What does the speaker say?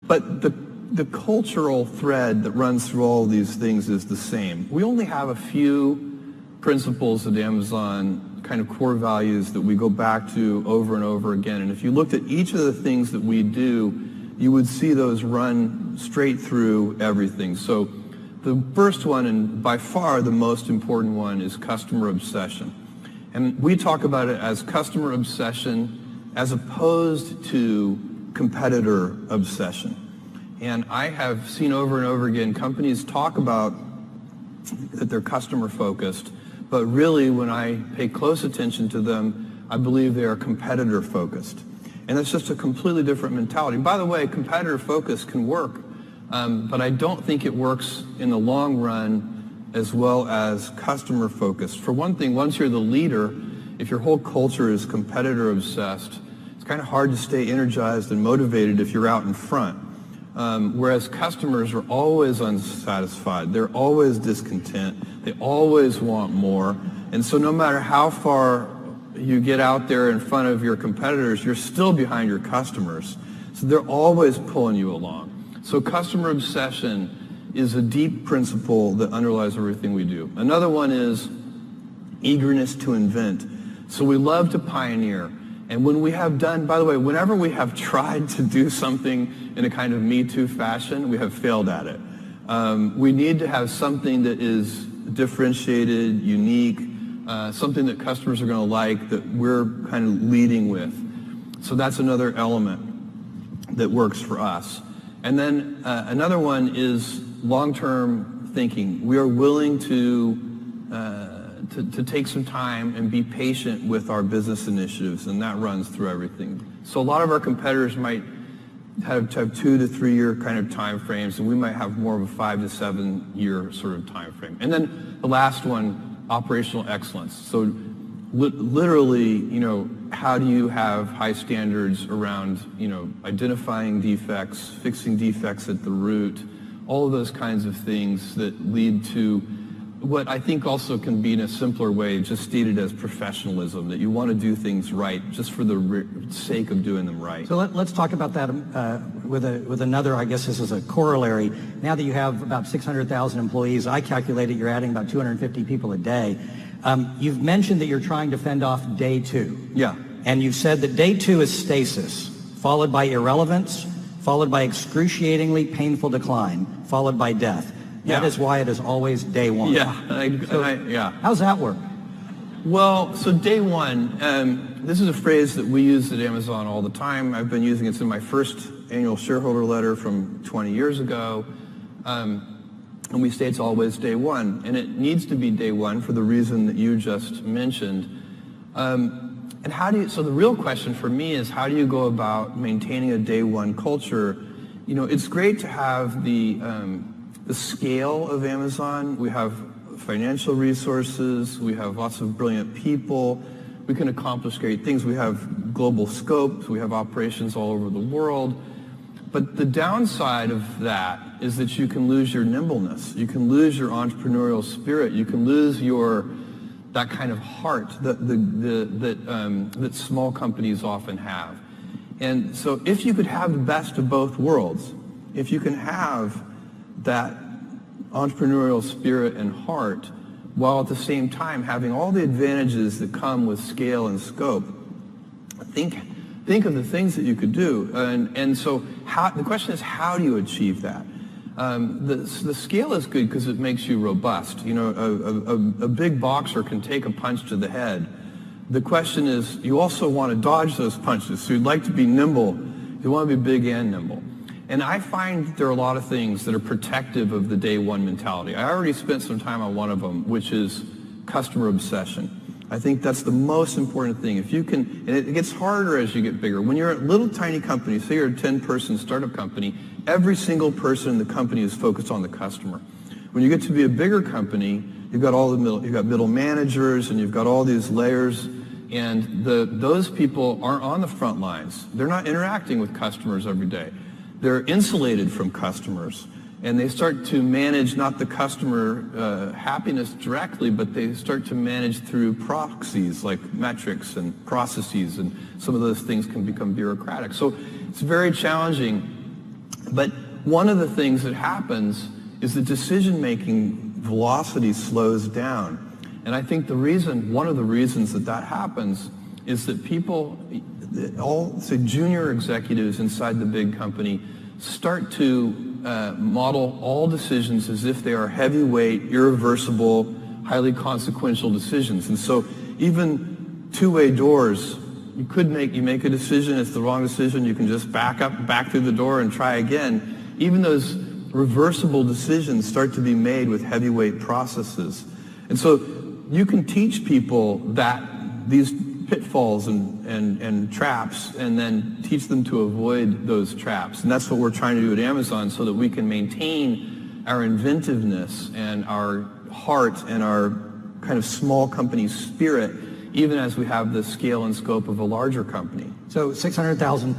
But the cultural thread that runs through all of these things is the same. We only have a few principles at Amazon, kind of core values that we go back to over and over again. And if you looked at each of the things that we do, you would see those run straight through everything. So the first one, and by far the most important one, is customer obsession. And we talk about it as customer obsession as opposed to competitor obsession. And I have seen over and over again companies talk about that they're customer focused, but really when I pay close attention to them, I believe they are competitor focused. And that's just a completely different mentality. By the way, competitor focus can work, but I don't think it works in the long run as well as customer focused. For one thing, once you're the leader, if your whole culture is competitor obsessed, it's kind of hard to stay energized and motivated if you're out in front. Whereas customers are always unsatisfied. They're always discontent. They always want more. And so no matter how far you get out there in front of your competitors, you're still behind your customers. So they're always pulling you along. So customer obsession is a deep principle that underlies everything we do. Another one is eagerness to invent. So we love to pioneer. And when we have done, by the way, whenever we have tried to do something in a kind of Me Too fashion, we have failed at it. We need to have something that is differentiated, unique, something that customers are going to like, that we're kind of leading with. So that's another element that works for us. And then another one is long-term thinking. We are willing to take some time and be patient with our business initiatives, and that runs through everything. So a lot of our competitors might have 2 to 3 year kind of time frames, and we might have more of a 5 to 7 year sort of time frame. And then the last one, operational excellence. So literally, how do you have high standards around, identifying defects, fixing defects at the root, all of those kinds of things that lead to what I think also can be in a simpler way just stated as professionalism, that you want to do things right just for the sake of doing them right. So let's talk about that with another, I guess this is a corollary. Now that you have about 600,000 employees, I calculated you're adding about 250 people a day. You've mentioned that you're trying to fend off day 2. Yeah. And you've said that day 2 is stasis, followed by irrelevance, followed by excruciatingly painful decline, followed by death. That is why it is always day 1. Yeah. How's that work? Well, so day 1, this is a phrase that we use at Amazon all the time. I've been using it in my first annual shareholder letter from 20 years ago. And we say it's always day 1. And it needs to be day 1 for the reason that you just mentioned. And so the real question for me is, how do you go about maintaining a day 1 culture? It's great to have the scale of Amazon. We have financial resources. We have lots of brilliant people. We can accomplish great things. We have global scope. We have operations all over the world. But the downside of that is that you can lose your nimbleness. You can lose your entrepreneurial spirit. You can lose that kind of heart that small companies often have. And so if you could have the best of both worlds, if you can have that entrepreneurial spirit and heart, while at the same time having all the advantages that come with scale and scope, think of the things that you could do. And so the question is, how do you achieve that? The scale is good because it makes you robust. A big boxer can take a punch to the head. The question is, you also want to dodge those punches. So you'd like to be nimble. You want to be big and nimble. And I find there are a lot of things that are protective of the day 1 mentality. I already spent some time on one of them, which is customer obsession. I think that's the most important thing. If you can, and it gets harder as you get bigger. When you're a little tiny company, say you're a 10-person startup company, every single person in the company is focused on the customer. When you get to be a bigger company, you've got middle managers, and you've got all these layers, and those people aren't on the front lines. They're not interacting with customers every day. They're insulated from customers, and they start to manage not the customer happiness directly, but they start to manage through proxies like metrics and processes, and some of those things can become bureaucratic. So it's very challenging But one of the things that happens is the decision-making velocity slows down. And I think one of the reasons that happens is that people, all say junior executives inside the big company, start to model all decisions as if they are heavyweight, irreversible, highly consequential decisions. And so even two-way doors, you make a decision, it's the wrong decision, you can just back through the door and try again. Even those reversible decisions start to be made with heavyweight processes. And so you can teach people that these pitfalls and traps, and then teach them to avoid those traps. And that's what we're trying to do at Amazon, so that we can maintain our inventiveness and our heart and our kind of small company spirit, even as we have the scale and scope of a larger company. So 600,000 people.